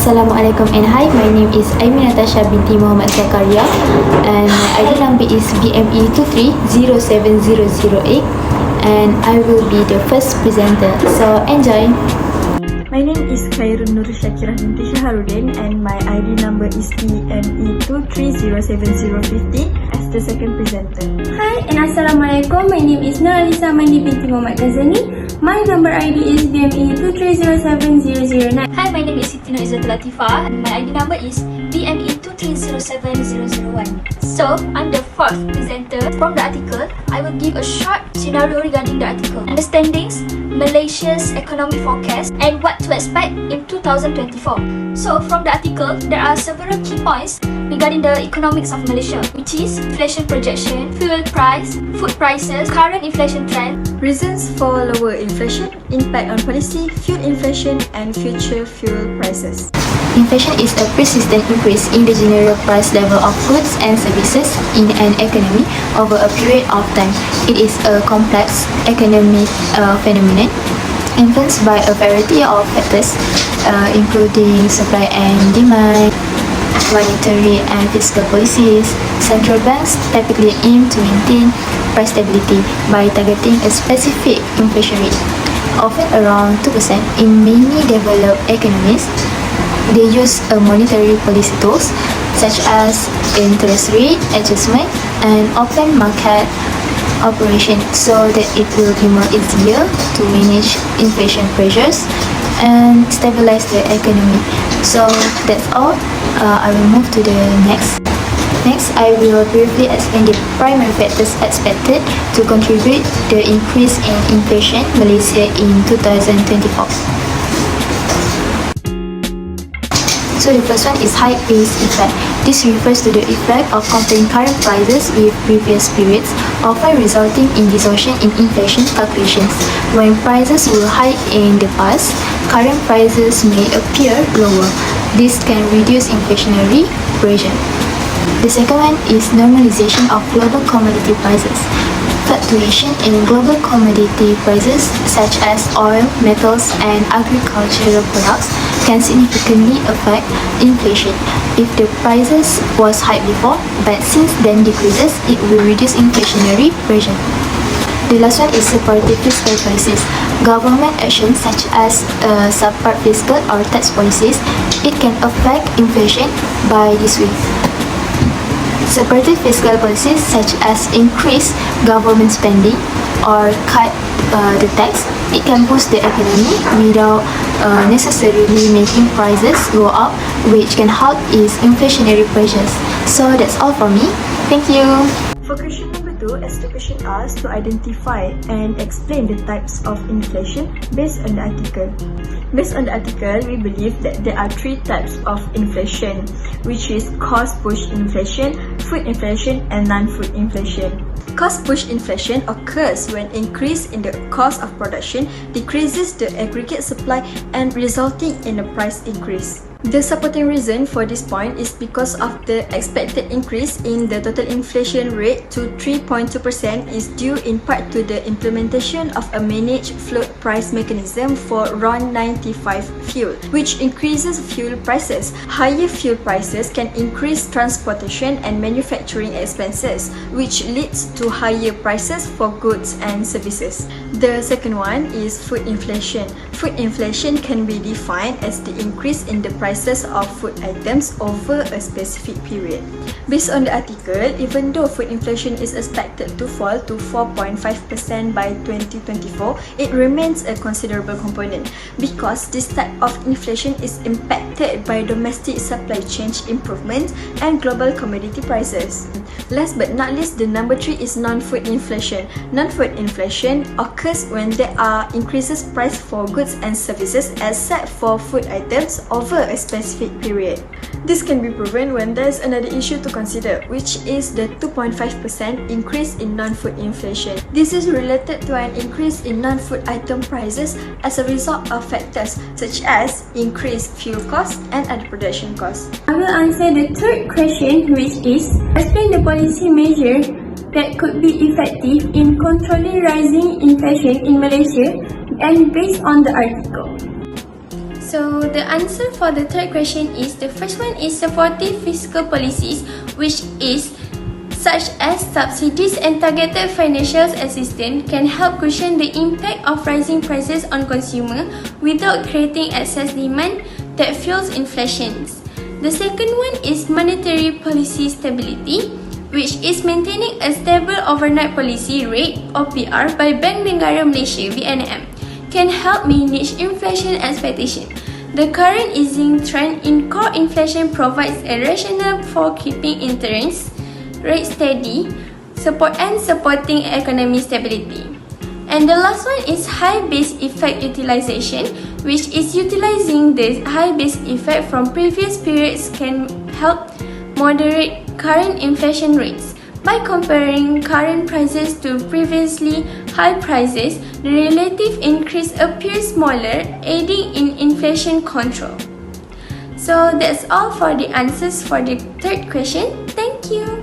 Assalamualaikum and hi, my name is Aimin Natasha binti Muhammad Zakaria and my ID number is BME23070008 and I will be the first presenter, so enjoy! My name is Khairun Nur Shakirah binti Shaharuddin and my ID number is BME23070050 as the second presenter. Hi and Assalamualaikum, my name is Nur Alisa Mandi binti Muhammad Ghazani. My number ID is BME23070009. Hi, my name is Siti Izzat Latifah and my ID number is BME2307001. So, I'm the fourth presenter. From the article, I will give a short scenario regarding the article. Understandings, Malaysia's economic forecast and what to expect in 2024. So, from the article, there are several key points regarding the economics of Malaysia, which is inflation projection, fuel price, food prices, current inflation trend, Reasons for lower inflation, impact on policy, fuel inflation and future fuel prices. Inflation is a persistent increase in the general price level of goods and services in an economy over a period of time. It is a complex economic phenomenon influenced by a variety of factors, including supply and demand, monetary and fiscal policies. Central banks typically aim to maintain price stability by targeting a specific inflation rate, often around 2%. In many developed economies, they use monetary policy tools such as interest rate adjustment and open market operation so that it will be more easier to manage inflation pressures and stabilize the economy. So that's all. I will move to the next. Next, I will briefly explain the primary factors expected to contribute the increase in inflation Malaysia in 2024. So the first one is high base effect. This refers to the effect of comparing current prices with previous periods, often resulting in distortion in inflation calculations. When prices were high in the past, current prices may appear lower. This can reduce inflationary pressure. The second one is normalization of global commodity prices. Fluctuation in global commodity prices such as oil, metals, and agricultural products can significantly affect inflation. If the prices was high before, but since then decreases, it will reduce inflationary pressure. The last one is supportive fiscal policies. Government actions such as support fiscal or tax policies, it can affect inflation by this way. Supportive fiscal policies such as increase government spending or cut the tax, it can boost the economy without necessarily making prices go up, which can help ease inflationary pressures. So that's all for me. Thank you. For question number 2, as the question asks to identify and explain the types of inflation based on the article. Based on the article, we believe that there are 3 types of inflation, which is cost-push inflation, food inflation, and non-food inflation. Cost-push inflation occurs when increase in the cost of production decreases the aggregate supply and resulting in a price increase. The supporting reason for this point is because of the expected increase in the total inflation rate to 3.2% is due in part to the implementation of a managed float price mechanism for RON 95 fuel, which increases fuel prices. Higher fuel prices can increase transportation and manufacturing expenses, which leads to higher prices for goods and services. The second one is food inflation. Food inflation can be defined as the increase in the prices of food items over a specific period. Based on the article, even though food inflation is expected to fall to 4.5% by 2024, it remains a considerable component because this type of inflation is impacted by domestic supply chain improvements and global commodity prices. Last but not least, the number 3 is non-food inflation. Non-food inflation occurs when there are increases price for goods and services except for food items over a specific period. This can be proven when there is another issue to consider, which is the 2.5% increase in non-food inflation. This is related to an increase in non-food item prices as a result of factors such as increased fuel costs and other production costs. I will answer the third question, which is explain the policy measure that could be effective in controlling rising inflation in Malaysia and based on the article. So the answer for the third question is, the first one is supportive fiscal policies, which is such as subsidies and targeted financial assistance can help cushion the impact of rising prices on consumer without creating excess demand that fuels inflation. The second one is monetary policy stability, which is maintaining a stable overnight policy rate or PR by Bank Negara Malaysia (BNM) can help manage inflation expectation. The current easing trend in core inflation provides a rationale for keeping interest rate steady, supporting economic stability. And the last one is high base effect utilization, which is utilizing the high base effect from previous periods can help moderate current inflation rates. By comparing current prices to previously high prices, the relative increase appears smaller, aiding in inflation control. So that's all for the answers for the third question. Thank you.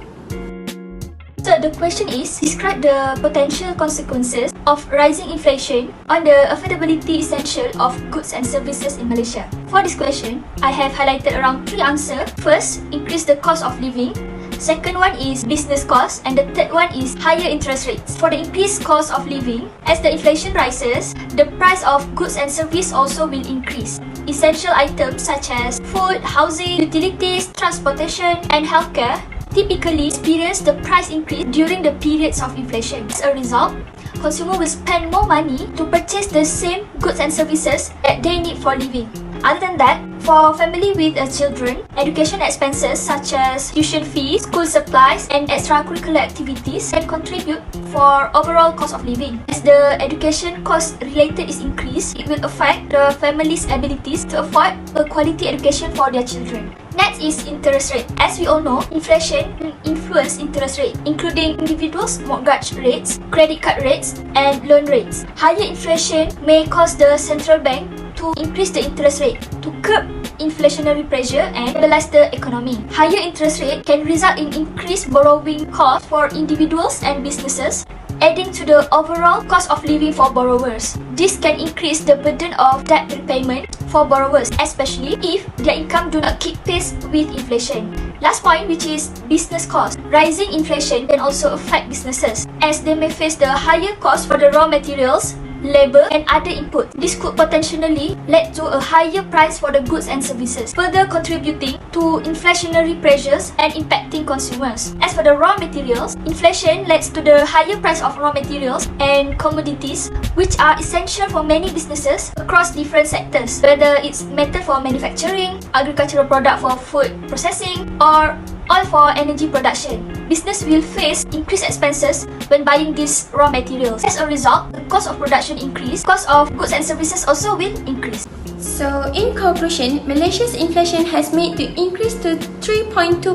So the question is, describe the potential consequences of rising inflation on the affordability essential of goods and services in Malaysia. For this question, I have highlighted around 3 answers. First, increase the cost of living. Second one is business cost, and the third one is higher interest rates. For the increased cost of living, as the inflation rises, the price of goods and services also will increase. Essential items such as food, housing, utilities, transportation, and healthcare typically experience the price increase during the periods of inflation. As a result, consumers will spend more money to purchase the same goods and services that they need for living. Other than that, for family with children, education expenses such as tuition fees, school supplies, and extracurricular activities can contribute for overall cost of living. As the education cost related is increased, it will affect the family's abilities to afford a quality education for their children. Next is interest rate. As we all know, inflation will influence interest rate, including individuals' mortgage rates, credit card rates, and loan rates. Higher inflation may cause the central bank to increase the interest rate to curb inflationary pressure and stabilize the economy. Higher interest rate can result in increased borrowing costs for individuals and businesses, adding to the overall cost of living for borrowers. This can increase the burden of debt repayment for borrowers, especially if their income do not keep pace with inflation. Last point, which is business cost. Rising inflation can also affect businesses, as they may face the higher cost for the raw materials, labor, and other input. This could potentially lead to a higher price for the goods and services, further contributing to inflationary pressures and impacting consumers. As for the raw materials, inflation leads to the higher price of raw materials and commodities, which are essential for many businesses across different sectors, whether it's metal for manufacturing, agricultural product for food processing, or oil for energy production. Business will face increased expenses when buying these raw materials. As a result, the cost of production increase, cost of goods and services also will increase. So in conclusion, Malaysia's inflation has made to increase to 3.2%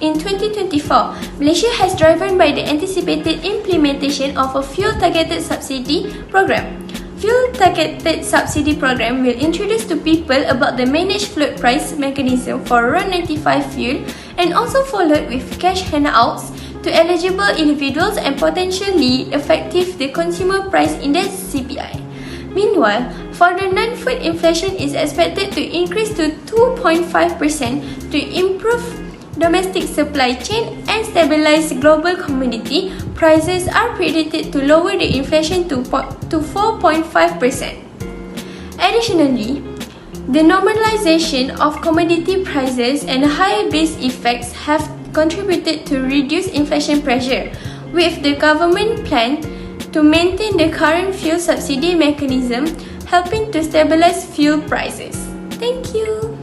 in 2024. Malaysia has driven by the anticipated implementation of a fuel targeted subsidy program. Fuel targeted subsidy program will introduce to people about the managed float price mechanism for RON 95 fuel, and also followed with cash handouts to eligible individuals and potentially effective the consumer price index CPI. Meanwhile, for the non-food, inflation is expected to increase to 2.5% to improve domestic supply chain and stabilize global commodity prices are predicted to lower the inflation to 4.5%. Additionally, the normalization of commodity prices and high base effects have contributed to reduce inflation pressure, with the government plan to maintain the current fuel subsidy mechanism helping to stabilize fuel prices. Thank you.